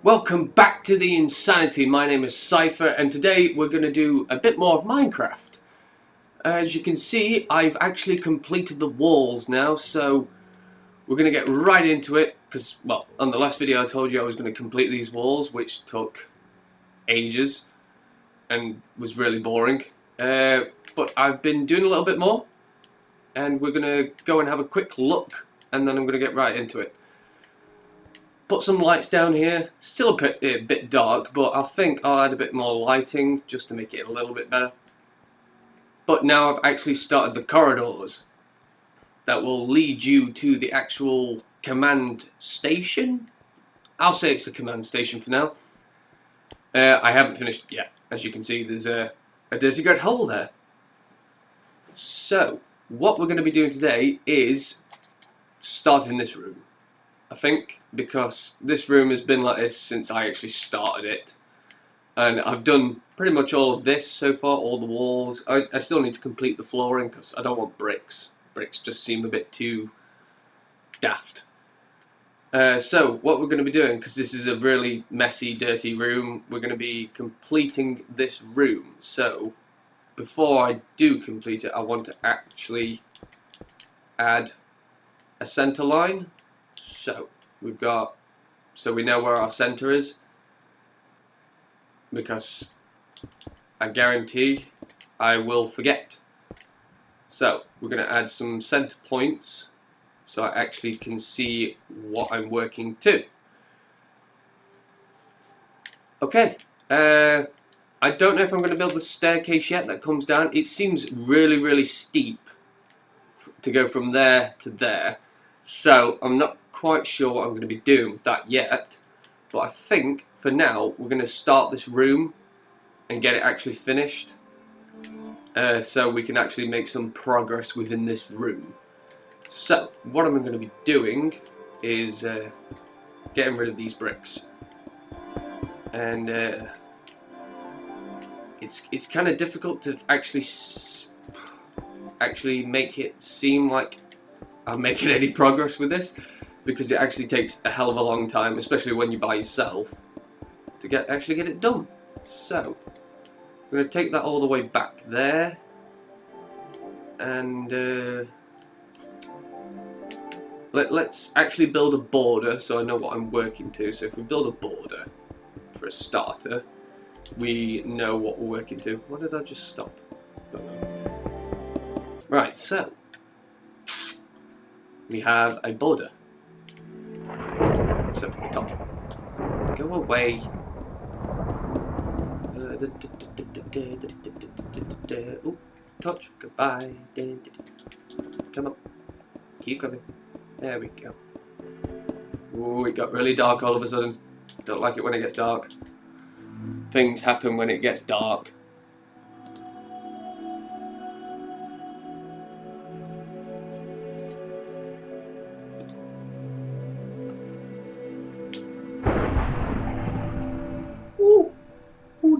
Welcome back to the Insanity. My name is Cypher and today we're going to do a bit more of Minecraft. As you can see, I've actually completed the walls now, so we're going to get right into it because, well, on the last video I told you I was going to complete these walls, which took ages and was really boring. But I've been doing a little bit more and we're going to go and have a quick look and then I'm going to get right into it. Put some lights down here, still a bit dark, but I think I'll add a bit more lighting just to make it a little bit better. But now I've actually started the corridors that will lead you to the actual command station. I'll say it's a command station for now. I haven't finished it yet. As you can see, there's a dirty great hole there. So, what we're going to be doing today is starting this room. I think, because this room has been like this since I actually started it, and I've done pretty much all of this so far, all the walls. I still need to complete the flooring because I don't want bricks. Bricks just seem a bit too daft. So what we're going to be doing, because this is a really messy, dirty room, we're going to be completing this room. So before I do complete it, I want to actually add a center line. So we know where our center is, because I guarantee I will forget. So we're going to add some center points so I actually can see what I'm working to. Okay, I don't know if I'm going to build the staircase yet that comes down. It seems really steep to go from there to there, so I'm not quite sure what I'm going to be doing with that yet, but I think for now we're going to start this room and get it actually finished, so we can actually make some progress within this room. So what I'm going to be doing is getting rid of these bricks, and it's kind of difficult to actually make it seem like I'm making any progress with this, because it actually takes a hell of a long time, especially when you're by yourself, to actually get it done. So I'm going to take that all the way back there, and let's actually build a border so I know what I'm working to. So if we build a border for a starter, we know what we're working to. What did I just stop? Don't know. Right, so we have a border, except for the top. Go away. Ooh, touch. Goodbye. Come on. Keep coming. There we go. Ooh, it got really dark all of a sudden. Don't like it when it gets dark. Things happen when it gets dark.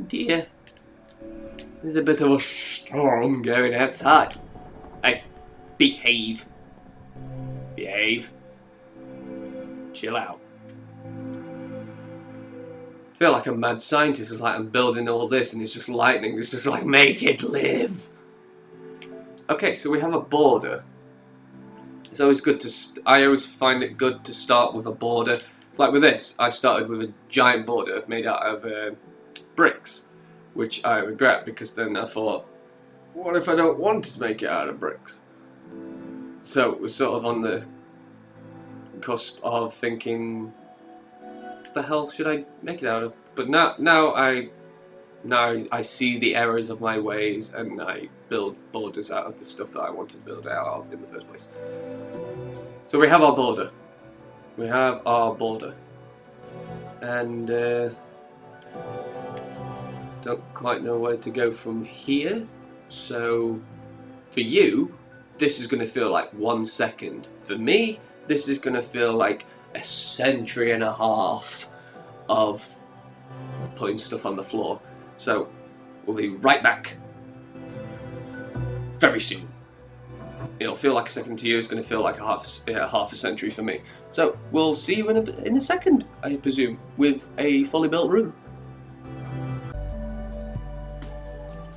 Dear, there's a bit of a storm going outside. Hey, behave. Chill out. I feel like a mad scientist. It's like I'm building all this and it's just lightning. It's just like, make it live. Okay, so we have a border. It's always good to I always find it good to start with a border. It's like with this, I started with a giant border made out of bricks, which I regret, because then I thought, what if I don't want to make it out of bricks? So it was sort of on the cusp of thinking, what the hell should I make it out of? But now I see the errors of my ways and I build borders out of the stuff that I want to build out of in the first place. So we have our border. And don't quite know where to go from here. So for you, this is going to feel like 1 second. For me, this is going to feel like a century and a half of putting stuff on the floor. So we'll be right back very soon. it'll feel like a second to you. It's going to feel like half a century for me. So we'll see you in a second, I presume, with a fully built room.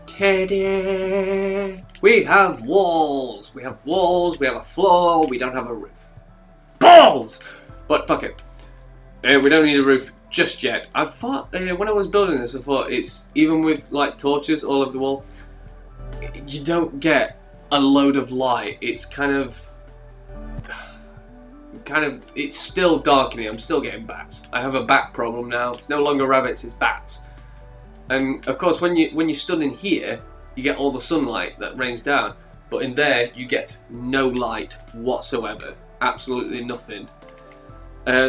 Ta-da! We have walls. We have walls. We have a floor. We don't have a roof. Balls! But fuck it. We don't need a roof just yet. I thought when I was building this, I thought it's even with like torches all over the wall, you don't get a load of light. It's kind of it's still dark in here. I'm still getting bats. I have a bat problem now. It's no longer rabbits, it's bats. And of course, when you stood in here, you get all the sunlight that rains down. But in there, you get no light whatsoever. Absolutely nothing.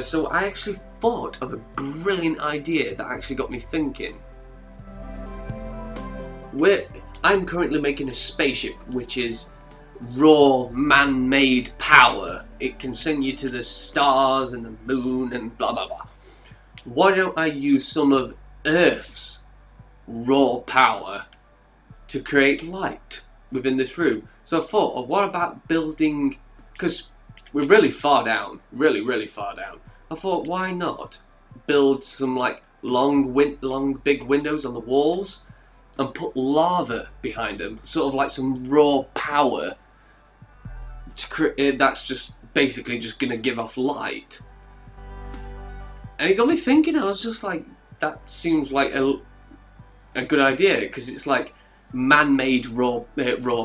So I actually thought of a brilliant idea that actually got me thinking. I'm currently making a spaceship which is raw man-made power. It can send you to the stars and the moon and blah blah blah. Why don't I use some of Earth's raw power to create light within this room? So I thought, well, what about building, because we're really far down, really far down. I thought, why not build some like long big windows on the walls and put lava behind them, sort of like some raw power to create. That's just basically just gonna give off light. And it got me thinking. I was just like, that seems like a good idea, because it's like man-made raw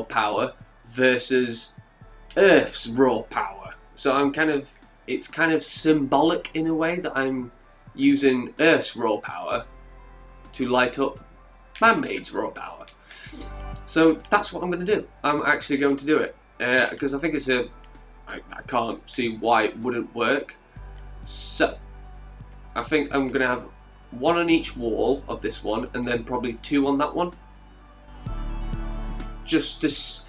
power versus Earth's raw power. So it's kind of symbolic in a way that I'm using Earth's raw power to light up man-made raw power. So that's what I'm going to do. I'm actually going to do it because I think it's I can't see why it wouldn't work. So I think I'm going to have one on each wall of this one, and then probably two on that one. Just this,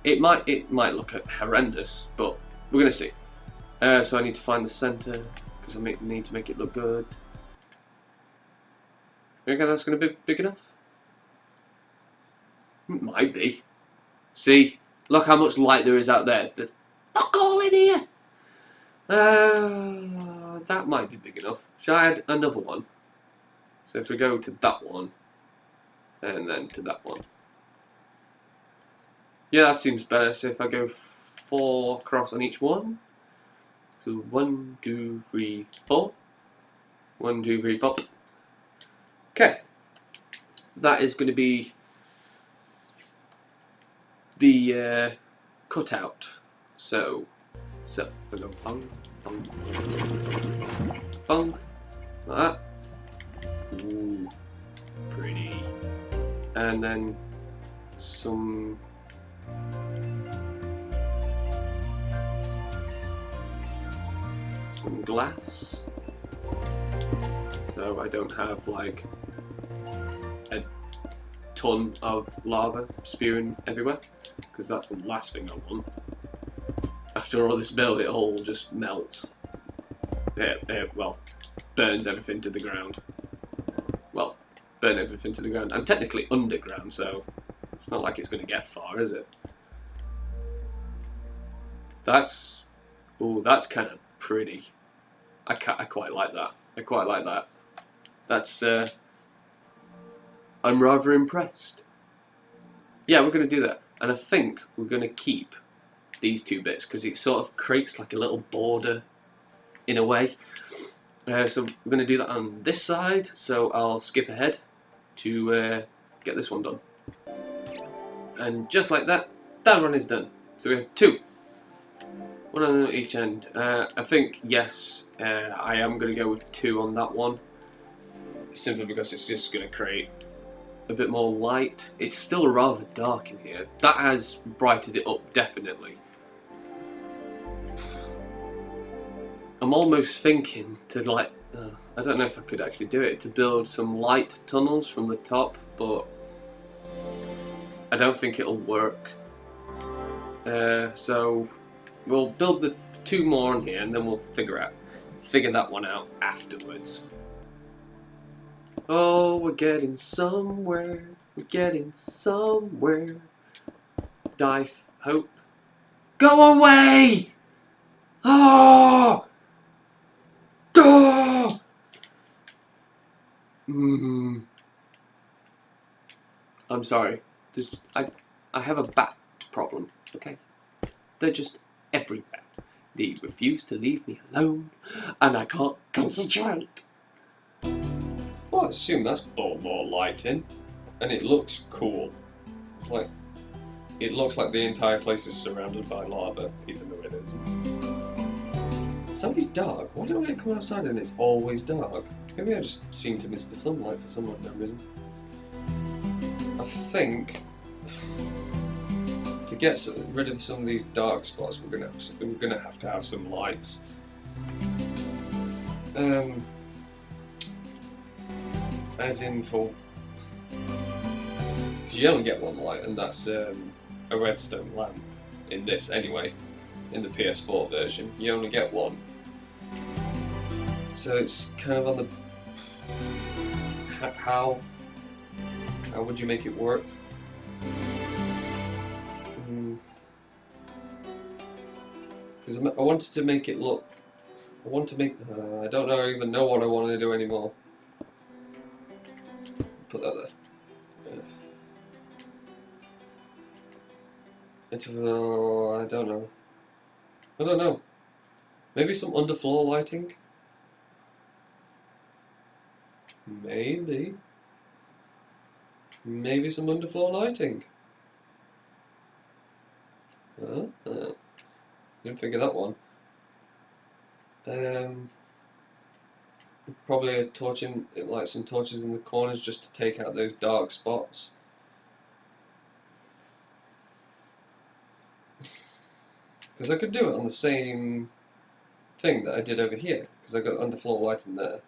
it might look horrendous, but we're going to see. So I need to find the center because I need to make it look good. You think that's going to be big enough? It might be. See, look how much light there is out there. There's fuck all in here. That might be big enough. Shall I add another one? So if we go to that one, and then to that one. Yeah, that seems better. So if I go 4 across on each one. So 1, 2, 3, 4. 1, 2, 3, 4. Okay. That is going to be the cutout. So we go bung, bung, bung, like that. Ooh, pretty. And then some glass, so I don't have like a ton of lava spewing everywhere, because that's the last thing I want. After all this build, it all just melts. Well, burns everything to the ground. Well, burn everything to the ground. I'm technically underground, so it's not like it's going to get far, is it? That's kind of pretty. I quite like that. I quite like that. That's I'm rather impressed. Yeah, we're going to do that, and I think we're going to keep these 2 bits because it sort of creates like a little border in a way. So we're going to do that on this side. So I'll skip ahead to get this one done, and just like that, that one is done. So we have 2. One on each end. I think, yes, I am going to go with 2 on that one, simply because it's just going to create a bit more light. It's still rather dark in here. That has brightened it up, definitely. I'm almost thinking to like, I don't know if I could actually do it, to build some light tunnels from the top, but I don't think it'll work. So we'll build the 2 more on here, and then we'll figure that one out afterwards. Oh, we're getting somewhere. We're getting somewhere. Die, hope. Go away! Oh! Oh! I'm sorry. I have a bat problem, okay? They're just everywhere. They refuse to leave me alone, and I can't concentrate. Well, I assume that's more lighting, and it looks cool. Like, it looks like the entire place is surrounded by lava, even though it isn't. It's always dark. Why do I come outside and it's always dark? Maybe I just seem to miss the sunlight for some unknown reason. I think to get rid of some of these dark spots, we're gonna have to have some lights. As in for, because you only get one light, and that's a redstone lamp. In this, anyway, in the PS4 version, you only get one. So it's kind of on the how would you make it work? Because I wanted to make it look. I want to make. I don't even know what I want to do anymore. Put that there. I don't know. I don't know. Maybe some underfloor lighting? Maybe. Maybe some underfloor lighting. Didn't figure that one. Probably a torch like some torches in the corners just to take out those dark spots. Because I could do it on the same thing that I did over here, because I got underfloor lighting there.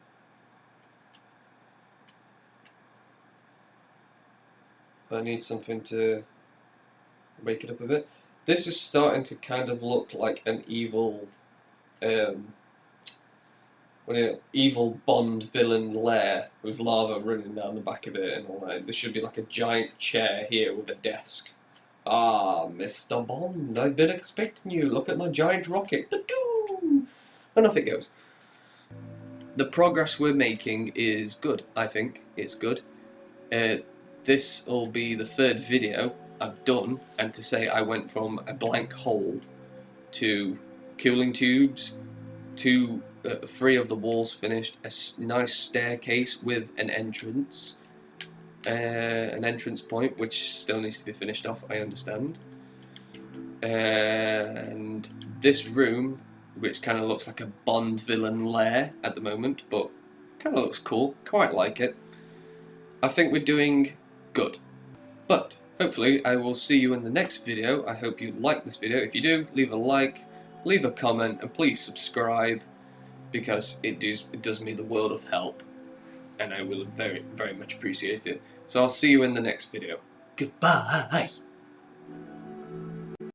But I need something to wake it up a bit. This is starting to kind of look like an evil, evil Bond villain lair with lava running down the back of it and all that. There should be like a giant chair here with a desk. Ah, Mr. Bond, I've been expecting you. Look at my giant rocket. And off it goes. The progress we're making is good, I think. It's good. This will be the third video I've done, and to say I went from a blank hole to cooling tubes to 3 of the walls finished, a nice staircase with an entrance point, which still needs to be finished off, I understand. And this room, which kind of looks like a Bond villain lair at the moment, but kind of looks cool, quite like it. I think we're doing good. But hopefully I will see you in the next video. I hope you like this video. If you do, leave a like, leave a comment, and please subscribe, because it does me the world of help, and I will very, very much appreciate it. So I'll see you in the next video. Goodbye!